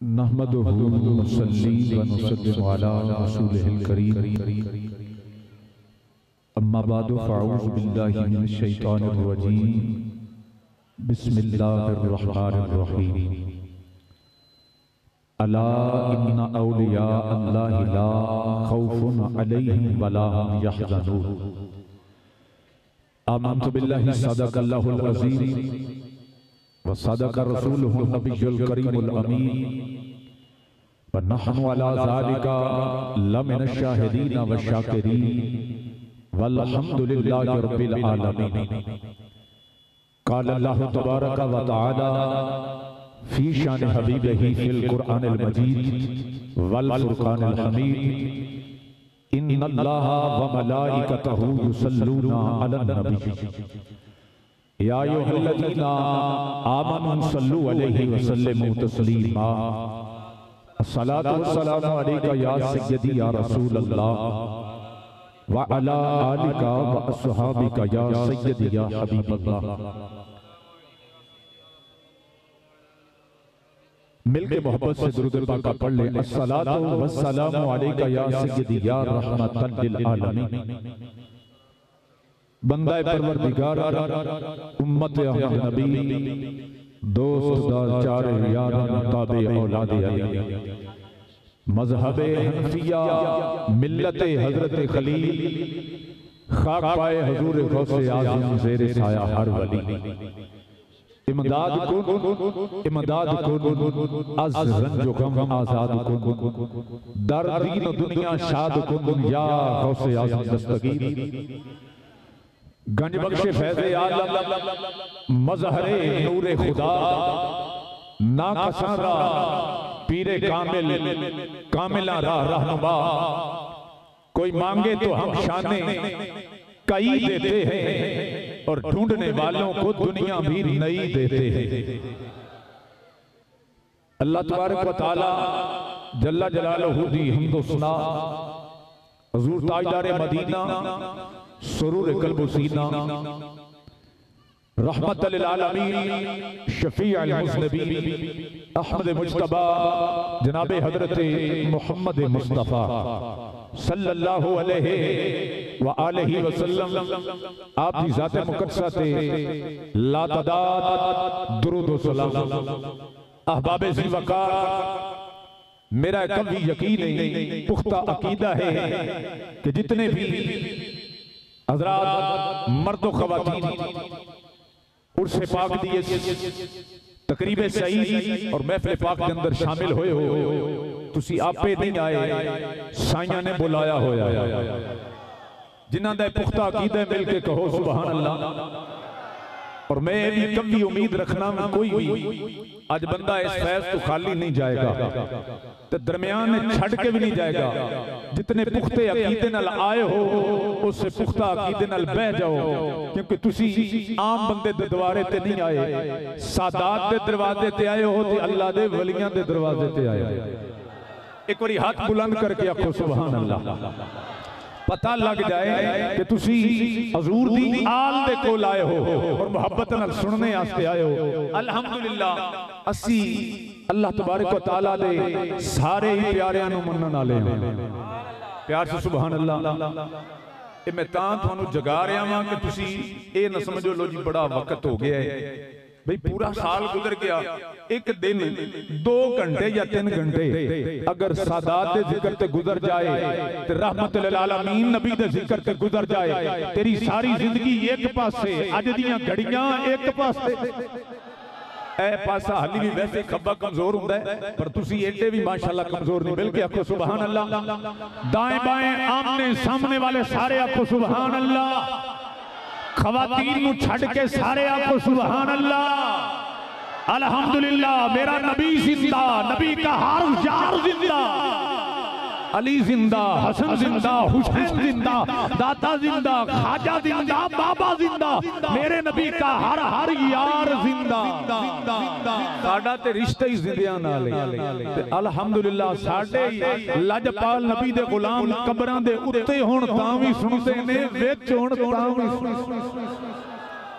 नहमदुहु व नसल्ली व नुसल्लिमु अला रसूलिहिल करीम। अम्मा बादु फ़अऊज़ु बिल्लाहि मिनश शैतानिर रजीम। बिस्मिल्लाहिर रहमानिर रहीम। अला इन्ना औलिया अल्लाहि ला खौफुन अलैहिम वला हुम यहज़नून। आमन्तु बिल्लाहि सदक़ल्लाहुल अज़ीम व सदक़ रसूलुहुन नबियुल करीमुल अमीन व नहनु अला ज़ालिका लमिनश शाहिदीन व शाकिरीन वल्हम्दुलिल्लाहि रब्बिल आलमीन। क़ाल अल्लाहु तबारक व तआला फ़ी शान हबीबिही फ़िल क़ुरआनिल मजीद वल फ़ुरक़ानिल हमीद। इन्नल्लाहा व मलाइकतहु युसल्लूना अलन नबी या अय्युहल्लज़ीना आमनू सल्लु अलैहि व सल्लिमू तस्लीमा। अस्सलातु वस्सलामु अलैका या सय्यदी या रसूलल्लाह व अला आलिका व अस्हाबिका या सय्यदी या हबीबल्लाह। मिलके मोहब्बत से दुरूद पाक पढ़ ले। अस्सलातु वस्सलामु अलैका या सय्यदी या रहमतल लिल आलमीन। बंदा परवरदिगार उम्मत अहमद नबी दोस्त दार चारे यार ताबे औलाद अली मज़हब हनफिया मिल्लत हज़रत खलील खाक पाए हुज़ूर गौसे आज़म ज़ेरे साया हर वली। इमदाद कुन अज़ रंजो गम आज़ाद कुन दर दीन दुनिया शाद कुन या गौसे आज़म दस्तगीर। गंज बख्शे फैज़े आलम मज़हरे नूरे खुदा ना कसारा पीरे कामिल कामिला राह रहनुमा। कोई मांगे तो हम शाने कई देते हैं और ढूंढने वालों को दुनिया भी नई देते हैं। अल्लाह तबारक व तआला जल्ला जलालहू दी हम्दो सना हुज़ूर ताजदार मदीना सुरूर कल्ब सीना रहमतल लिल आलमीन शफीअल मुज़निबीन अहमद मुज्तबा जनाबे हजरत मोहम्मद मुस्तफ़ा सल्लल्लाहु अलैहि व आलिहि वसल्लम आप दी ज़ात मुक़द्दसा ते लातदाद दुरूद व सलाम। अहबाब ज़ी वक़ार मेरा कभी यकीन है पुख्ता अकीदा है कि जितने भी हज़रात मर्द ख़वातीन उर्से पाक दिए तकरीब सईद और महफ़िल पाक के अंदर शामिल होए हो तुसी आपे नहीं आए साइयां ने बुलाया होया। जिन्हां दा पुख्ता अकीदा मिल के कहो सुभान अल्लाह। और मैं भी कभी उम्मीद रखना कोई भी आज बंदा इस फैज तो खाली नहीं जाएगा तो दरमियान में छड़ के भी नहीं जाएगा। जितने पुख्ते अकीदे नाल आए हो उससे पुख्ता अकीदे नाल बह जाओ क्योंकि तुसी आम बंदे दे दरवाजे ते नहीं आए सादात दे दरवाजे ते आए हो ते अल्लाह दे वलियां दे दरवाजे ते आए हो। एक बारी हाथ बुलंद करके आखो सुभान अल्लाह। पता लग जाए कि तुसी हजूर दी आल दे कोल आए हो और मोहब्बत नाल सुनने आस्ते आए हो। अल्हम्दुलिल्लाह असी अल्लाह तबारक व तआला दे सारे ही प्यारियां नूं मनण वाले हां। प्यार से सुभान अल्लाह। ए मैं तां तुहानूं जगा रहा हां कि तुसी ए ना समझो लो जी बड़ा वक्त हो गया है भाई पूरा साल गुजर गया एक दिन 2 घंटे या 3 घंटे अगर सादात दे जिक्र ते गुजर जाए ते रहमतुल लिल आलमीन नबी दे जिक्र ते गुजर जाए तेरी सारी जिंदगी एक पासे अज दियां घड़ियां एक पासे। ए पासा हाली भी वैसे खब्बा कमजोर हुंदा है पर तुसी एडे भी माशाअल्लाह कमजोर नहीं। मिल के आखो सुभान अल्लाह। दाएं बाएं आमने सामने वाले सारे आखो सुभान अल्लाह। खवातीन नू छड़ के सारे आखो सुभान अल्लाह। अल्हम्दुलिल्लाह मेरा नबी जिंदा नबी का हर यार जिंदा अली जिंदा हसन जिंदा हुसैन जिंदा दाता जिंदा खाजा जिंदा बाबा जिंदा मेरे नबी का हर यार जिंदा। साडा ते रिश्ता ही जिंदियां नाल ते अल्हम्दुलिल्लाह साडे लजपाल नबी दे गुलाम कब्रां दे उत्ते हुण तां भी सुनदे ने विच हुण तां भी।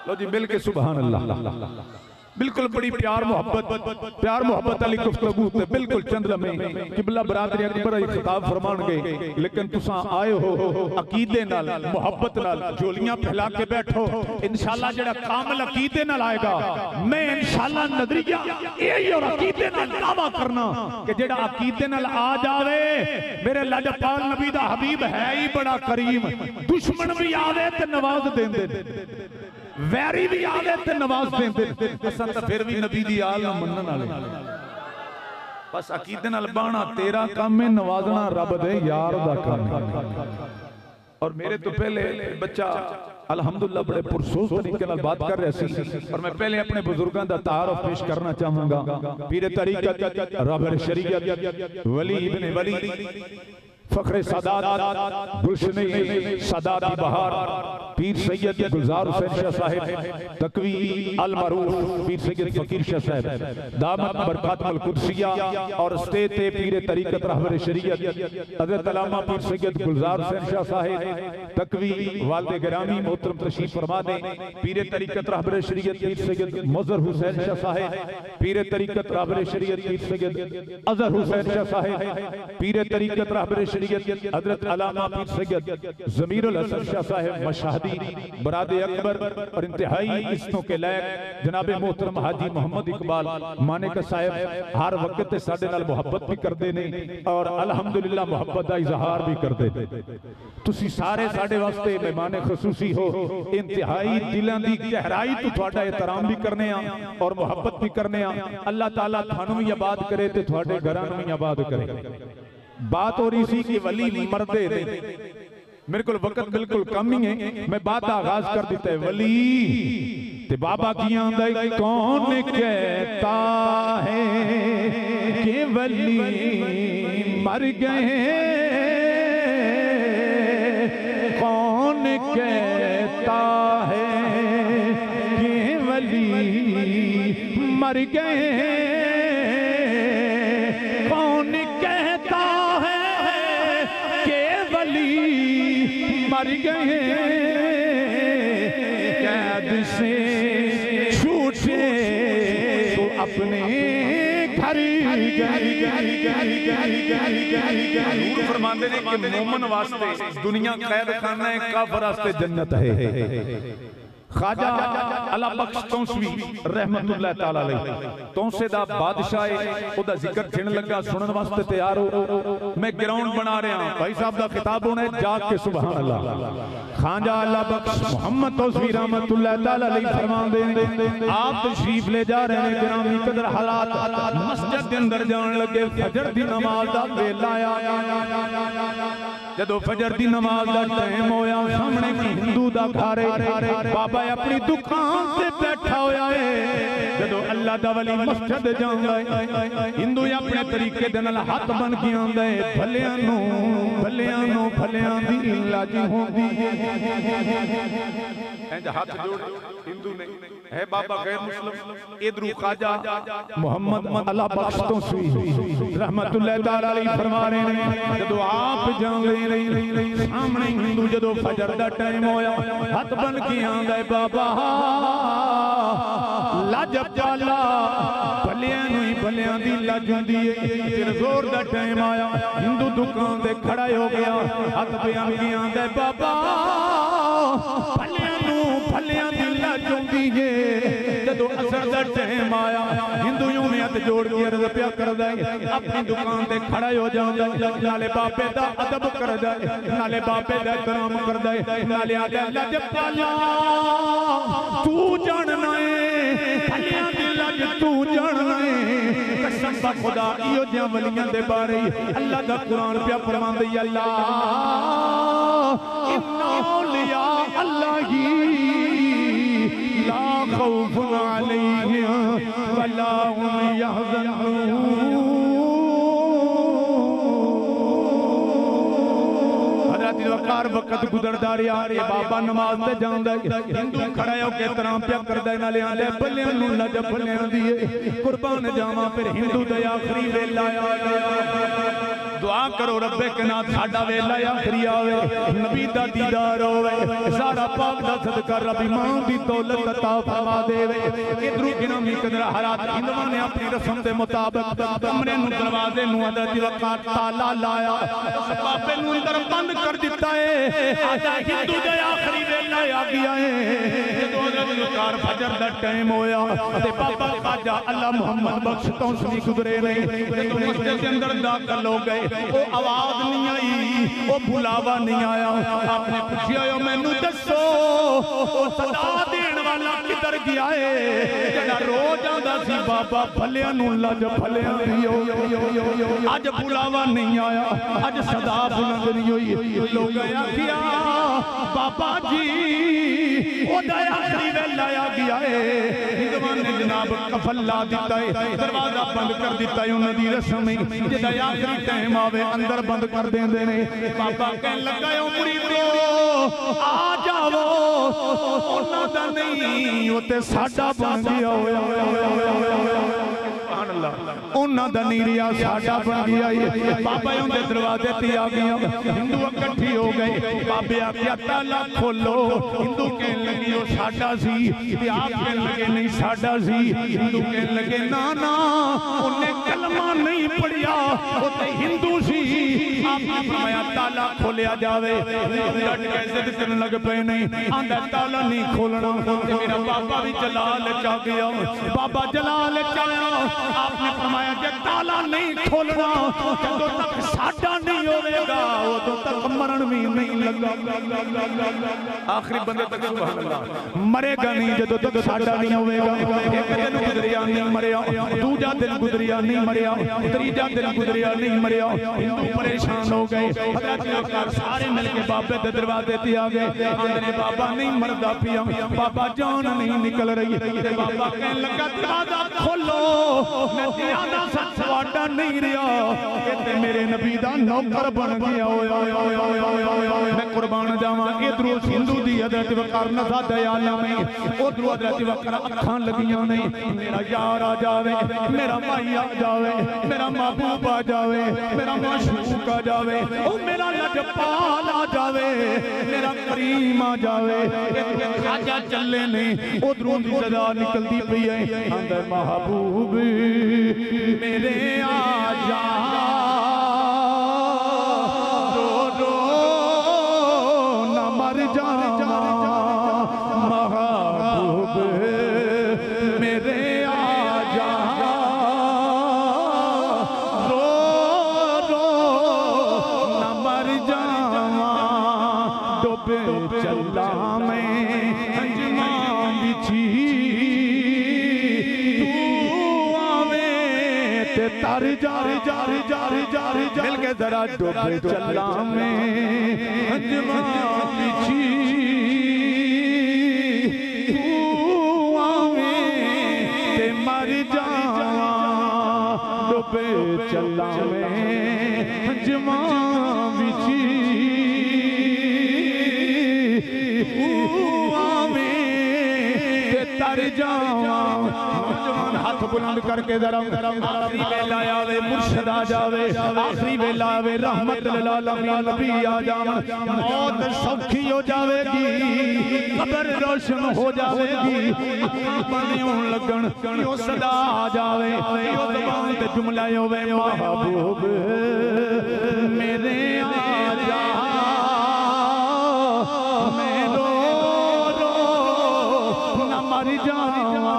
लो जी मिल के सुभान अल्लाह। बिल्कुल बड़ी प्यार मुहब्बत वाली गुफ्तगू ते बिल्कुल चंद लम्हे किबला बरादरी अकबर खिताब फरमाणगे लेकिन तुसा आए हो अकीदे नाल मुहब्बत नाल झोलियां फैला के बैठो इंशाअल्लाह जेड़ा कामिल अकीदे नाल आएगा मैं इंशाअल्लाह नजरिया यही और अकीदे नाल दावा करना कि जेड़ा अकीदे नाल आ जावे मेरे लजपाल नबी दा हबीब है ही बड़ा करीम दुश्मन भी आवे ते नवाज देंदे वैरी भी आवे ते नवाज देंदे असां तां फिर भी नबी दी आल नूं मनण वाले बस अकीदे नाल बाणा तेरा काम है नवाजना रब दे यार दा काम है और मेरे तो पहले बच्चा अल्हम्दुलिल्लाह बड़े पुरसोस तरीके नाल बात कर रहा सी और मैं पहले अपने बुजुर्गों दा तारुफ पेश करना चाहूंगा पीर तरीकत रहबर शरीयत वली इब्न वली फखरे सादात गुलशन सादात बहार पीर सैयद गुलजार हुसैन शाह साहिब तकवी अल मरूफ पीर सैयद फकीर शाह साहिब दामत बरकत अल कुदसिया और स्टेज पे पीर तरीकत रहबर शरीयत हजरत अल्लामा पीर सैयद गुलजार हुसैन शाह साहिब तकवी वालिद गिरामी मोहतरम तशरीफ फरमा दें पीर तरीकत रहबर शरीयत पीर सैयद मुज़र हुसैन शाह साहिब पीर तरीकत रहबर शरीयत पीर सैयद अजहर हुसैन शाह साहिब पीर तरीकत रहबर हजरत अल्लामा पीर सैयद ज़मीरुल हसन शाह साहिब मशहदी बरादे अकबर और इंतहाई इस्सों के लायक जनाबे मोहतरम हाजी मोहम्मद इकबाल मानिक साहिब हर वक्त साडे नाल मुहब्बत भी करते ने और अल्हम्दुलिल्लाह मुहब्बत दा इजहार भी करते तुसी सारे साडे वास्ते मेहमान खसूसी हो इंतहाई दिलां दी गहराई तो तुहाडा एहतराम भी करने आ और मुहब्बत भी करने आ अल्लाह ताला थानू भी आबाद करे ते तुहाडे घरां नूं भी आबाद करे बात हो रही सी कि वली मरदे ने मेरे को वक्त बिल्कुल कम ही है मैं बात का आगाज कर देता है वली ते बाबा की आंदा कौन कहता है कि वली मर गए कौन कहता है कि वली मर गए कौन कहता है कि वली मर गए कैद से छूटे तो अपने घर फरमाते हैं कि मोमन वास्ते दुनिया कैद खाना है काफिर वास्ते जन्नत है ख्वाजा अला बख्श तौंसवी रहमतुल्लाह ताला अलैह तौंसे दा बादशाह ओदा जिक्र छिन लगा सुनन वास्ते तैयार हो मैं ग्राउंड बना रहा भाई साहब दा खिताब होना है जाग के सुभान अल्लाह ख्वाजा अला बख्श मोहम्मद तौंसवी रहमतुल्लाह ताला अलैह फरमांदे आप तशरीफ ले जा रहे हैं ग्रामी कदर हालात मस्जिद के अंदर जान लगे फजर दी नमाज दा वेला आया जदों फजर दी नमाज दा टाइम होया सामने हिंदू दा घर बाबा अपनी दुकान से बैठा होया है जदों अल्लाह दा वली मस्जिद जांदा है हिंदू अपने तरीके दे नाल हाथ बन के आंदा है भलियां दी इलाज होंदी इंज हाथ जोड़ हिंदू ने है बाबा गैर मुस्लिम इधरू ख्वाजा मोहम्मद अला बख्श तौंसवी रहमतुल्लाह ताला अलैह फरमा रहे हैं जदों आप जांदे सामने हिंदू जदों फजर दा टाइम होया हाथ बन के आंदा है बाबा लज पाला भलियां दी लज हुंदी है फिर जोर दा टाइम आया हिंदू दुकान ते खड़ा हो गया हाथ बयान के आंदा है बाबा भलियां दी लज हुंदी है जदों असर दा टाइम आया हिंदू यूं हाथ जोड़ के अर्ज पिया करदा है अपनी दुकान ते खड़ा हो जांदा नाले बाबे दा अदब करदा है नाले बाबे दा एहतराम करदा है नाले आदा लज पाला तू जानना है भलियां दी लज तू जानना है कसम दा खुदा इहो जिहा वलियां दे बारे अल्लाह दा कुरान पिया फरमांदा है अल्लाह इन्ना औलिया अल्लाह ला खौफुन अलैहिम वला हुम यहज़नून वकार वक्त गुजरदा रहा ये बाबा नमाज ते जांदा हिंदू खड़ा होके एहतराम पिया करदा नाले आंदे भलियां नूं लज भलियां दी कुर्बान जावां फिर हिंदू दा आखिरी वेला आया दुआ करो रब्बे कना साडा वेला आखिरी आवे नबी दा दीदार होवे सारा पाक दा सदका रब इमाम दी दौलत अता फरमा देवे इधरों गिनामी कदर हरात हिंदुओं ने अपनी रस्म के मुताबिक कमरे नु दरवाजे नु हजरत वक़ार ताला लाया उस बाबे नु अंदर बंद कर दिता है आजा हिंदू दे आखिरी वेला आ गया है जदों हजरत वक़ार फजर दा टाइम होया ते बाबा खाजा अल्लाह मोहम्मद बख्श तो सुनी गुजरे नहीं जदों मस्जिद के अंदर दाखिल हो गए वो आवाज नहीं आई वो बुलावा नहीं आया आपने पूछा मैनू दसो वो सदा देण वाला किधर गया है जेड़ा रोज आंदा सी बाबा भलिया नू लज भलिया दियो अज बुलावा नहीं आया अज सदा बुलंद नहीं हुई लोग आखिया बाबा जी ओदा आखिरी वेला आ गया है हिंदुओं ने जनाब कफल ला दिता है दरवाजा बंद कर दिता है उन्हां दी रस्म जेदा आखिरी टाइम आवे अंदर बंद कर देंदे ने बाबा कहन लगा ओ मुरीदो आ जाओ उन्हां दा नहीं ओ ते साडा बन गया होया सुभान अल्लाह उन्हां दा नहीं रिया साडा बन गया बाबा उनके दरवाजे ते आ गया हिंदू इकट्ठी हो गए बाबे आख्या ताला खोलो हिंदू कहन लगी ओ साडा सी ते आप कहन लगे नहीं साडा सी हिंदू कहन लगे ना ना उन्हें कलमा नहीं पढ़िया वो ते हिंदू सी आपने फरमाया ताला खोलिया जावे डट के जिद करन लग पे नहीं आंदा ताला नहीं खोलना मेरा बाबा भी जलाल च गया बाबा जलाल च आया आपने फरमाया जे ताला नहीं खोलना जदों तक साडा नहीं होवेगा उदों तक मरण भी नहीं लगा आखिरी बंदे तक सुभान अल्लाह मरेगा नहीं जदों तक साडा नहीं होवेगा एक दिन गुजरिया नहीं मरिया दूजा दिन गुजरिया नहीं मरिया तीजा दिन गुजरिया नहीं मरिया हिंदू परेशान हो गए हजरत वक़ार सारे मिलके बाबे के दरवाजे पे आ गए आंदे बाबा नहीं मरदा पिया बाबा जान नहीं निकल रही बाबा कहन लगा दरवाजा खोलो मैं ज्यादा सवाडा नहीं रिया ये ते मेरे नबी दा नौकर बन गया मैं कुर्बान जावां इधरों हिंदू दी हजरत वक़ार नज़ा दयाला में उधरों हजरत वक़ार अखां लगियां नहीं मेरा यार आ जावे मेरा भाई आ जावे मेरा महबूब आ जावे मेरा माशूक आ जावे ओ मेरा लजपाल आ जावे मेरा करीम आ जावे खाजा चले नहीं उधरों दी सदा निकलती पई है अंदर महबूब मेरे आ जा रो रो ना मर जा महबूब मेरे आ जा रो रो ना मर जावा डूबे चला मैं अंजमा बिछी तर जार जार जार जार मिल के जरा डूबे चला में अंजमा बिछी तू आवे ते मर जावा डूबे चला में अंजमा बिछी तू आवे ते तर जावा हाथ बुलंद करके जरा आखिरी वेला आवे मुर्शिद आ जावे आखिरी वेला आवे रहमत लिल आलमीन नबी आ जावे मौत सौखी हो जावेगी कब्र रोशन हो जावेगी बंद होण लगन यो सदा आ जावे यो ज़बान ते जुमला होवे महबूब मेरे आ जा मैं रो रो न मर जावा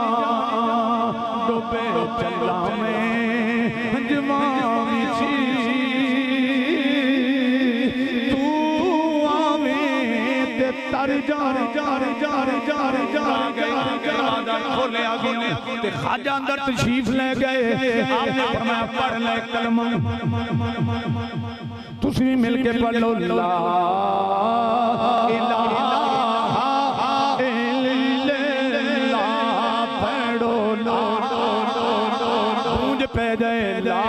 डूबे चला में अंजमा बिछी तू आवे ते तर jar jar jar jar jar jar खोले आ गए ते खाजा अंदर तशरीफ ले गए आपने फरमाया पढ़ ले कलमा तुसी भी मिल के पढ़ लो ला इलाहा पे जाए ला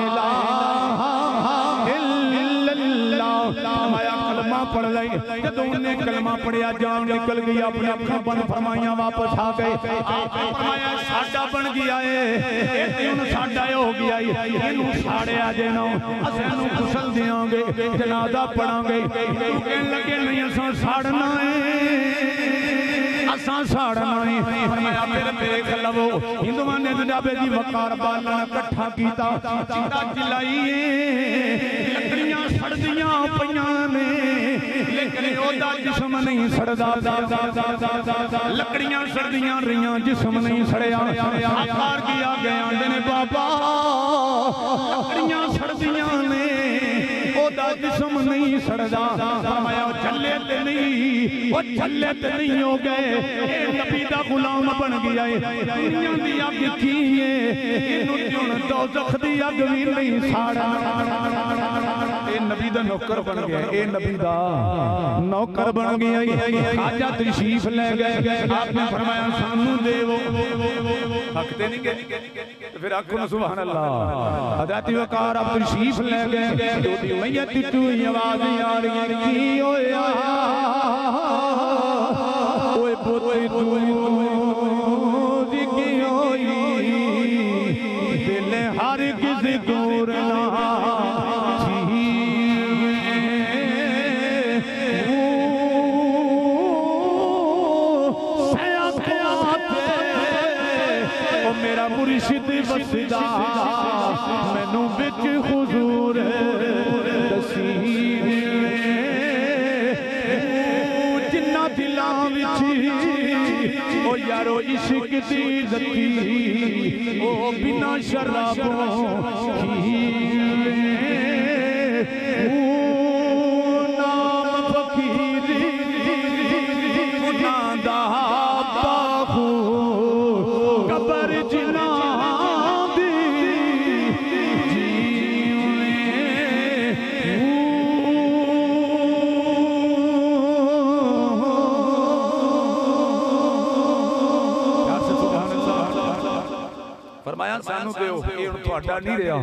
इलाहा इल्लल्लाह माया कलमा पढ़ लई जदों ने कलमा पढ़िया, जान निकल गई, अपनी अखां बंद फरमाइया, वापस आ गए। आपने फरमाया साडा बन गया है, हुण साडा हो गया है, इहनूं साड़िया जे ना असीं इहनूं गुसल देंगे, जनाजा पढ़ांगे। कहण लगे नहीं असां साड़ना है, असां साड़ना है। फरमाया फिर मेरे खलवो। हिंदुआं ने जनाबे दी वकार बालन इकट्ठा कीता, चिता जलाई, लकड़ियां सड़दियां पईयां ने, लेकिन ओदा जिस्म नहीं सड़दा। लकड़ियां सड़दियां रहियां, जिस्म नहीं सड़िया। आकार किया गया ने बाबा लकड़ियां सड़दियां ने, ओदा जिस्म नहीं सड़दा। फरमाया झल्ले ते नहीं, ओ झल्ले ते नहीं हो गए, नबी दा गुलाम बन गया है। दुनिया दी अग की है, इनू हुण दोज़ख दी अग भी नहीं साड़ा। ए नबी दा नौकर बन गया, ए नबी दा नौकर बन गया। आजा तशरीफ ले गए, आपने फरमाया सानू देवो, हकते नहीं गए, फिर आखो ना सुभान अल्लाह। हज़रत वकार आप तशरीफ ले गए, मैयत तू आवाज आ रही की होया, ओए पोते तू जिगी होई, दिल हर किस दूर ना मेरा मुर्शिद वसदा, मैनू बिच हुजूर दसी, जिन्ना दिलां विच ओ यारो इश्क दी रती, ओ बिना शराबों की नाम फकीरी ना दा बाहू कबर जिना दी फरमाया सानू दिओ, ये हुण तुहाडा नहीं रहा,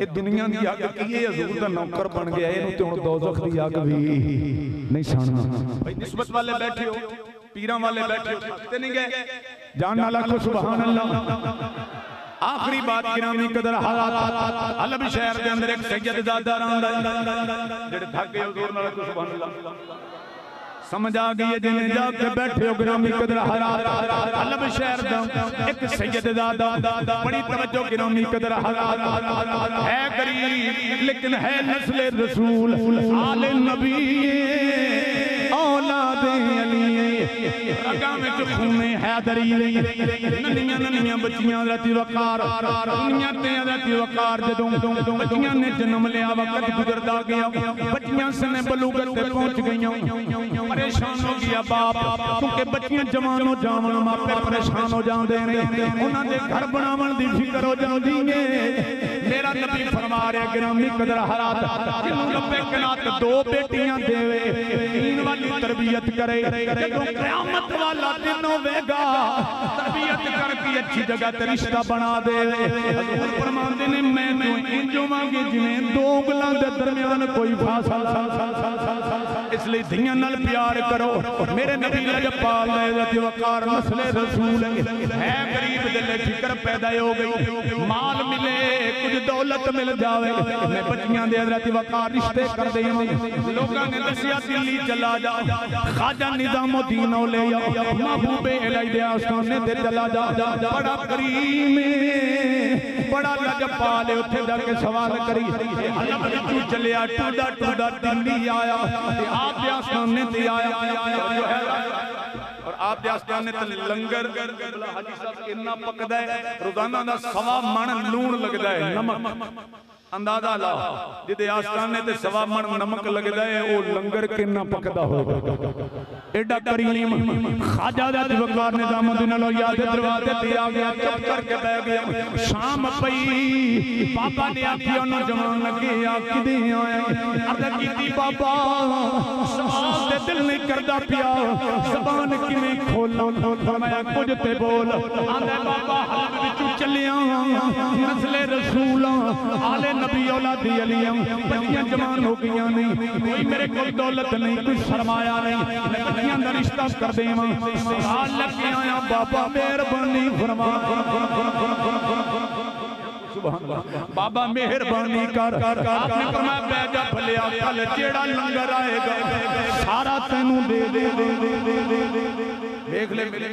ये दुनिया दी अग की है, हजूर दा नौकर बन गया, इहनूं ते हुण दोज़ख दी अग भी नहीं सड़ना। भाई निस्बत वाले बैठे हो, पीरां वाले बैठे हो, थकते नहीं गए, जान नाला को सुभान अल्लाह। आखिरी बात गिरामी कदर हलब शहर के अंदर एक सैयदजादा रहंदा, जेड़े थक गए हजूर नाला को सुभान अल्लाह। समझ आ गई है, जिन्हें जाके बैठे हो गिरामी कदर हलब शहर दा एक सैयदजादा, बड़ी तवज्जो गिरामी कदर है, गरीब लेकिन है नस्ल रसूल, आले नबी औलाद अली, रगा में खून हैदरी, नन्नियां नन्नियां बच्चियां राती वकार, दुनिया ते राती वकार, जदों बच्चियां ने जन्म लिया वक्त गुजरदा गया, बच्चियां सने बलूगत ते पहुंच गईयां, परेशान हो गया बाप, क्योंकि बच्चियां जवान हो जावन मापे परेशान हो जांदे ने, उन्हां दे घर बनावन दी फिक्र हो जांदी है। मेरा नबी फरमा रहा गिरामी कदर हरात, जिन्हों रब्बे कायनात दो बेटियां देवे, दीन वाली तरबियत करे, जदों क़यामत वाला दिन होवेगा, तरबियत करके अच्छी जगह ते रिश्ता बना दे। हजूर फरमांदे ने मैं तो इंज होवांगी जिवें दो उँगलां दे दरमियान कोई फासला, इसलिए धियां नाल प्यार करो। मेरे नबी लजपाल दे वकार नस्ल रसूल है, गरीब दिल फिक्र पैदा हो गई, माल मिले कुछ दौलत मिल जावे, मैं बच्चियां दे हज़रत वकार रिश्ते कर दे। लोगों ने दसिया दिल्ली चला जा, ख्वाजा निजामुद्दीन ले आओ, महबूबे इलाही दे आस्थाने ते चला जा, बड़ा करीम बड़ा लजपाल है, उत्थे जाके सवाल करी अलग विचू चलिया टूडा टूडा दिल्ली आया, आप दे आस्थाने ते आया, और आप दे आस्थाने ते लंगर हाजी साहब इन्ना पकदा है, रोजाना दा 1.25 मन लूण लगदा है, नमक अंदाजा ला, जिदे आस्थाने ते 1.25 मन नमक लगदा है, वो लंगर किन्ना पकदा होगा। एडा करीम ख्वाजा दा वकार निजामुद्दीन औलिया दे दरवाजे ते आ गया, चुप करके बैठ गया। शाम पई पापा ने आखिया नौजवान लगे आखदे आए, अर्ज कीती बाबा सवाल ते दिल नहीं करदा पिया, ज़बान किवें खोलां, फरमाया कुछ ते बोल। आंदा बाबा हलक विचों चलिया नस्ले रसूलां आले नबी औलादी अली बच्चियां जवान हो गई नहीं, कोई मेरे को दौलत नहीं, कोई सरमाया नहीं, मैं बच्चियां दा रिश्ता कर देवां। सवाल लगे आया बाबा मेहरबानी फरमा, बाबा मेहरबानी कर। आपने फरमाया बैजा भलिया कल जेड़ा लंगर आएगा सारा तेनू दे दे दे दे दे दे देख ले मेरे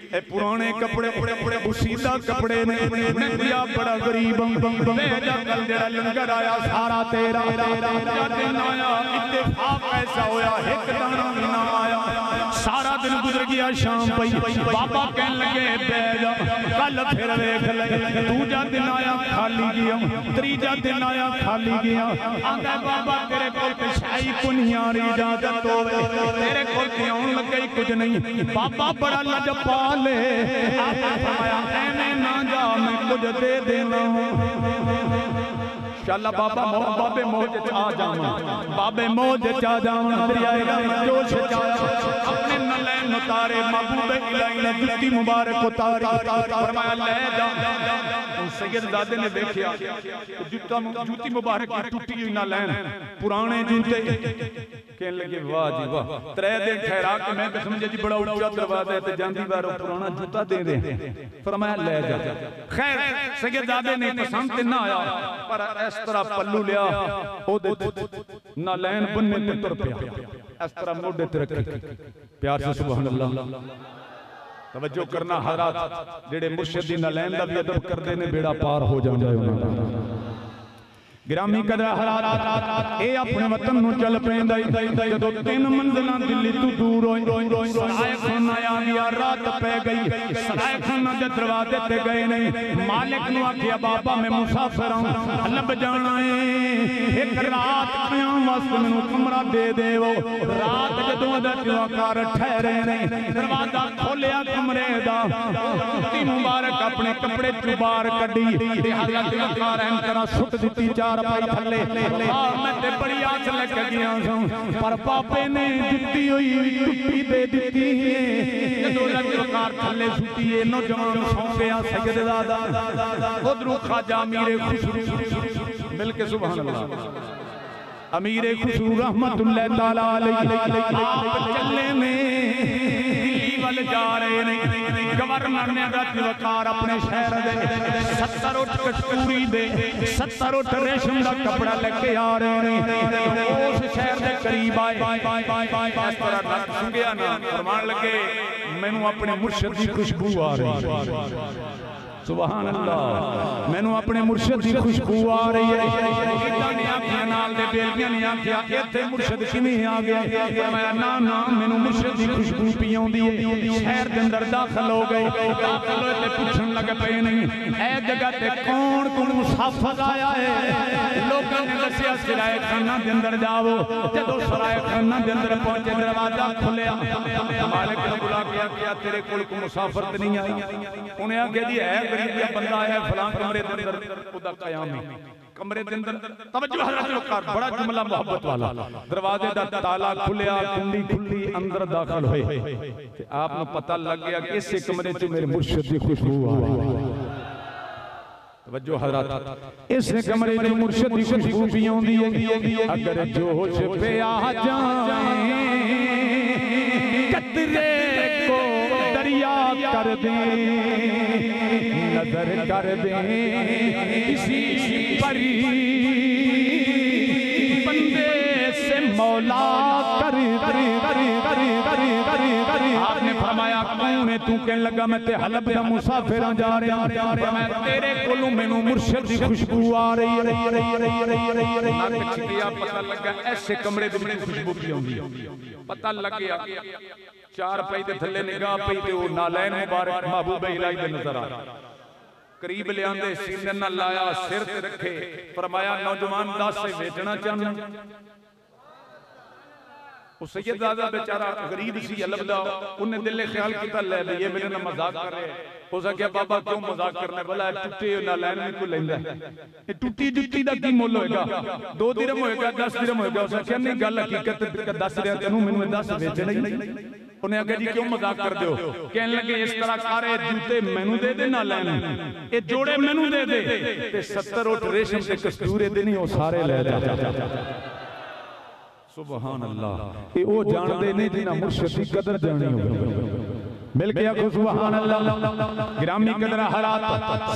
ए पुराने कपड़े बड़े बुसीदा कपड़े ने, मैं दिया बड़ा गरीब बैजा कल जेड़ा लंगर आया सारा तेरा। दिन आया इत्तेफाक ऐसा होया एक दाना भी ना आया, सारा दिन गुजर गया शाम पई, बाबा कहन लगे बैजा कल फिर देख ले। दूजा दिन आया खाली गया, तीजा दिन आया खाली गया, आंदा बाबा तेरे कोल पेशाई कुनियारी इजाजत होवे, तेरे कोल आउण लगे कुछ नहीं। बाबा बड़ा लजपाल है, आपने फरमाया ऐने ना जा मैं कुछ दे देना। शाला बाबा बाबे मौज च आ जावां, बाबे मौज च आ जावां, दरियाए जोश च आया, अपने नलैन उतारे महबूबे इलाही ने जुत्ती मुबारक उतारी, फरमाया ले जा। सैयदजादे ने देखा जूती मुबारक की टूटी हुई नलैन, पुराने जूते, कहने लगे वाह जी वाह। 3 दिन ठहरा के मैं समझे जी बड़ा ऊंचा दरवाजा है, जांदी बार पुराना जूता दे दे, फरमाया ले जा। खैर सैयदजादे ने पसंद ना आया, पर इस तरह पल्लू लिया नालैन बन्ने ते तुर पिया, इस तरह मोढे ते रखे प्यार से सुभान अल्लाह। तवज्जो करना हजरात, जेड़े मुर्शिद दी नालैन दा भी अदब करदे ने बेड़ा पार हो जांदा है उन्हां दा। ग्रामी कदर हरारत ए अपने वतन नु चल पैंदा जदों 3 मंजिलां दिल्ली तू दूर होई, सराय खाना आ गया, रात पै गई, सराय खाना दे दरवाजे ते गए नहीं, मालिक नु आखिया बाबा मैं मुसाफिर हूं लब जाना है, एक रात कयाम वास्ते मैनू कमरा दे देवो। रात जदों अदा कर ठहरे नहीं, दरवाजा खोलिया कमरे दा, जुत्ती मुबारक अपने कपड़े चों बाहर कड्डी ते हज़रत वक़ार एन तरह सुट दित्ती चार पाई थले। मैं ते बड़ी आस लेके गया सां, पर पापे ने दित्ती हुई टुट्टी दे दित्ती है। जदों वक़ार थले सुती है, नौजवान सौ गया सैयदजादा, उधरों ख्वाजा अमीर खुसरू मिल के सुभान अल्लाह, अमीर खुसरू रहमतुल्लाह ताला अलैहि आप चले में दिल्ली वाल जा रहे ने। गवर्नर ने वक़ार अपने शहर दे 70 उठ कस्तूरी दे 70 उठ रेशम का कपड़ा लेके आ रहे ने, उस शहर के करीब आए, इस तरह नक सुंघिया ना, फरमान लगे मैनू अपने मुर्शिद की खुशबू आ रही है, सुभान अल्लाह, मैनू अपने मुर्शिद की खुशबू आ रही है। नाल दे बेलियां ने आखिया इत्थे मुर्शिद किवें आ गया, मैं ना ना मैनू मुर्शिद की खुशबू पी आउंदी है। शहर के अंदर दाखिल हो गए, दाखिल होए ते पुछन लग पे नहीं ए जगह ते कौन तू मुसाफिर आया है। लोगों ने दसिया सराय खाना के अंदर जाओ, जदों सराय खाना के अंदर पहुंचे दरवाजा खुलिया, मालिक ने बुला के आखिया तेरे कोल को मुसाफिर ते नहीं आई। उन्हें आखिया जी है गरीब बंदा है फलां कमरे के अंदर, खुदा कयाम है कमरे के अंदर। तवज्जो हज़रत वक़ार बड़ा जुमला मोहब्बत वाला, दरवाजे दा ताला खुलिया, कुंडी खुली, अंदर दाखिल होए ते आपको पता लग गया कि इस कमरे च मेरे मुर्शिद की खुशबू आ रही है। तवज्जो हज़रत, इस कमरे में मुर्शिद की खुशबू भी आउंदी है। अगर जोश पे आ जाए कतरे को दरिया कर दे, नजर कर दे किसी परी बंदे से मौला कर कर कर कर कर कर कर। आपने फरमाया कौन है तू? कहने लगा मैं ते हलब दा मुसाफिर जा रहा, मैं तेरे कोलों मैनू मुर्शिद दी खुशबू आ रही है। पता लगा ऐसे कमरे दी खुशबू की आउंदी, पता लग गया। चार पाई दे थले निगाह पई ते ओ नालैन मुबारक महबूबे इलाही दे नजर आ, करीब ले आंदे, सीने नाल लाया, सिर ते रखे, फरमाया नौजवान दस बेचना चाहना। उस सैयदजादा बेचारा गरीब सी अलबदा, उन्हें दिल ख्याल किया ले ये मेरे नाल मजाक कर रहे। हो सके बाबा क्यों मजाक करने वाला, टुटे नालैन में कोई लैंदा ये टुटी जुत्ती दा की मुल होएगा? 2 दिरहम होएगा, 10 दिरहम होएगा। उस आख्या नहीं गल हकीकत दस रहा तेनू, मैनू 10 बेचना ही नहीं। उन्हें आगे जी क्यों मजाक कर दो, कहने लगे इस तरह सारे जूते मैनू दे दे ना लैन, ये जोड़े मैनू दे दे ते 70 उठ रेशम से कस्तूरे दे नहीं वो सारे ले जा। सुभान अल्लाह। ये वो जानते नहीं जिन्हें मुर्शिद की कदर जानी हो। मिल गया को सुभान अल्लाह। गिरामी कदर हरात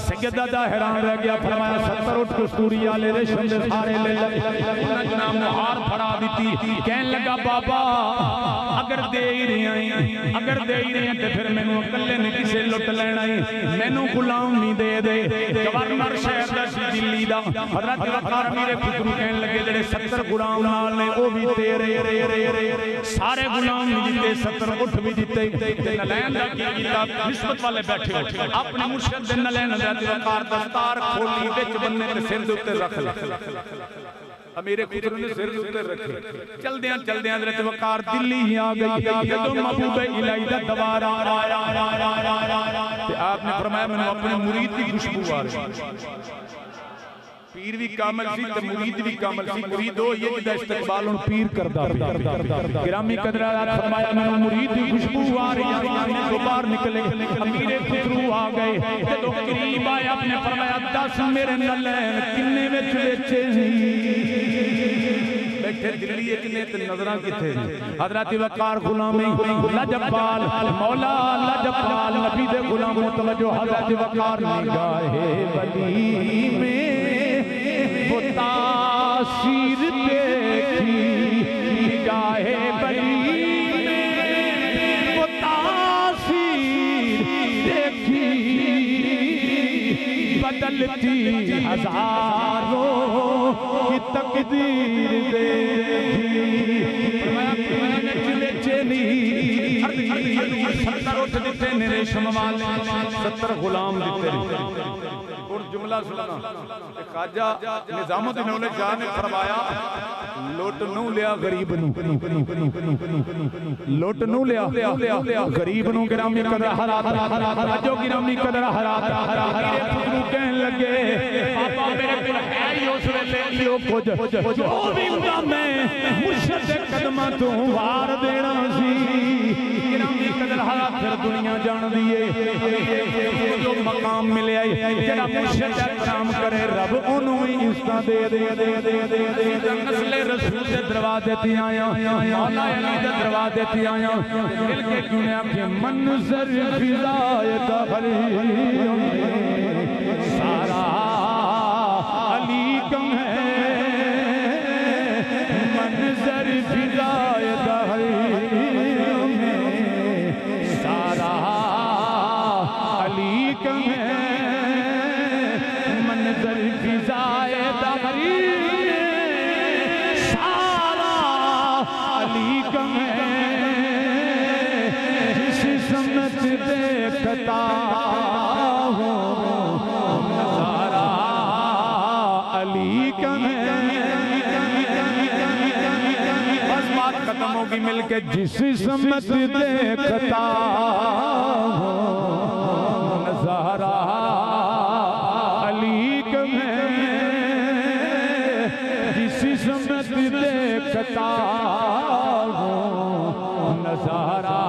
सैयदा दा हैरान रह गया, फरमाया 70 उठ कस्तूरी वाले रेशम दे सारे ले ले। उन्हें जनाब मुहार फड़ा दी, कहने लगा बाबा अगर दे ही रही हैं, अगर दे ही रही हैं तो फिर मैनू अकले ने किसे लुट लेना है, मैनू गुलाम नहीं दे दे। गवर्नर शहर दा सी दिल्ली दा हजरत वकार मेरे खुसरू कहने लगे जेड़े 70 गुलाम नाल ने वो भी तेरे सारे गुलाम नहीं दिते, 70 उठ भी दिते। नलैन दा की कीता, निस्बत वाले बैठे हो अपने मुर्शिद दे नलैन हजरत वकार दस्तार खोली विच बन्ने ते सिर दे उत्ते रख ले। मेरे खुसरू ने सिर उत्ते रखे। चलदियां चलदियां हजरत वकार दिल्ली ही आ गई। जदों महबूबे इलाही दा दवार आया ते आपने फरमाया मैनू अपने मुरीद की खुशबू आ रही। पीर भी कामल सी ते मुरीद भी कामल सी। मुरीद हो ये जिदा इस्तकबाल हुन पीर करदा पिया। गिरामी कदर फरमाया मैनू मुरीद की खुशबू आ रही है। तो बाहर निकले अमीरे खुसरू आ गए। जदों करीब आए आपने फरमाया 10 मेरे नलैन किन्ने विच बेचे बैठे दिल्ली किन्ने ते नजरां किथे। हजरत वकार गुलामी लजपाल मौला लजपाल नबी दे गुलाम तवज्जो हजरत वकार निगाहे वली में वो तासीर देखी, निगाहे वली में वो तासीर देखी, बदलती हजारों की तकदीर देखी। 70 उठ दिते रेशम वाले, 70 गुलाम दिते। और जुमला सुना खाजा निजामुद्दीन औले शाह ने फरमाया लुट नू लिया गरीब नू, लुट नू लिया गरीब नू। गिरामी कदर हरा जो गिरामी कदर हरा कहने लगे पापा मेरे कोल है ही उस वेले लियो कुछ जो भी हुंदा मैं मुर्शिद दे कदमां तो वार देना सी। गिरामी कदर हरा फिर दुनिया जानदी है जो मकाम मिले जेड़ा मुर्शिद दा काम करे रब ओनू ही इज्जत दे दे दे दे दे दे। नस्ले रसूल दे दरवाजे ते आया, मौला अली दे दरवाजे ते आया। दिल के क्यों आखे मंजर फिजायत हरी सारा अली कम है, मंजर फिजायत हरी सारा अली कम है, मंजर फिजायत हरी सारा अली कम है। जिस समत देखता नजारा अली कम है। बस बात खत्म होगी मिलके जिस समत देखता नजारा अली कम है। जिस समत देखता नजारा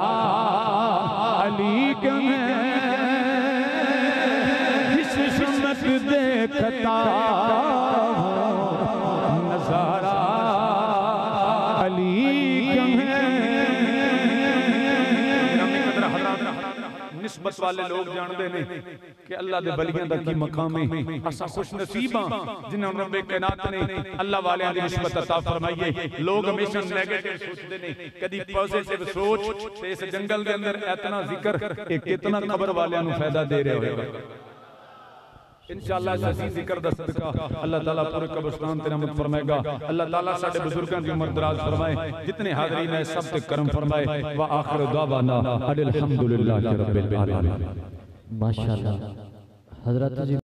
अली कम है। जिस समत देखता नजारा अली कम है। निस्बत वाले लोग जानते हैं कि अल्लाह दे वलियां दा की मकाम है। असा खुश नसीब हां जिन्हां रब्बे कायनात ने अल्लाह वालियां दी निस्बत अता फरमाई है। लोग हमेशा नेगेटिव सोचते ने, कदी पॉजिटिव सोच ते इस जंगल के अंदर इतना जिक्र ये कितना खबर वालियां नु फायदा दे रहा होगा। इंशाअल्लाह असीं जिक्र दा सदका अल्लाह ताला पूरे कब्रिस्तान ते रहमत फरमाएगा। अल्लाह ताला साडे बुजुर्गां दी उम्र दराज फरमाए, जितने हाज़रीन है सब ते करम फरमाए। व आखिर दावाना अल्हम्दुलिल्लाहि रब्बिल आलमीन। माशाअल्लाह हज़रत जी